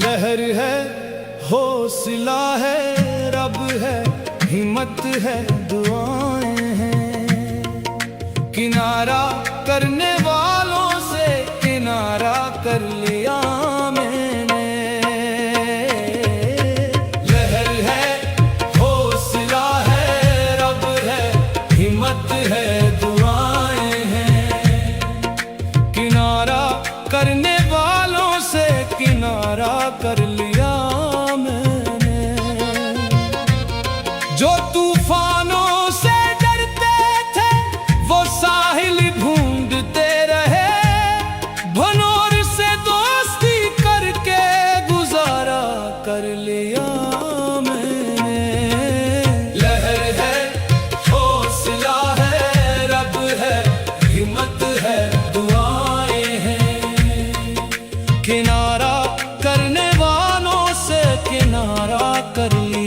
लहर है, हौसला है, रब है, हिम्मत है, दुआएं हैं। किनारा करने वालों से किनारा कर लिया मैंने। लहर है, हौसला है, रब है, हिम्मत है, दुआएं हैं। किनारा करने वालों से किनारा कर लिया मैंने। जो तूफानों से डरते थे वो साहिल ढूंढते रहे। भनोर से दोस्ती करके गुजारा कर लिया मैंने। लहर है, हौसला है, रब है, हिम्मत है, दुआएं हैं। किनारा करने वालों से किनारा कर लिया।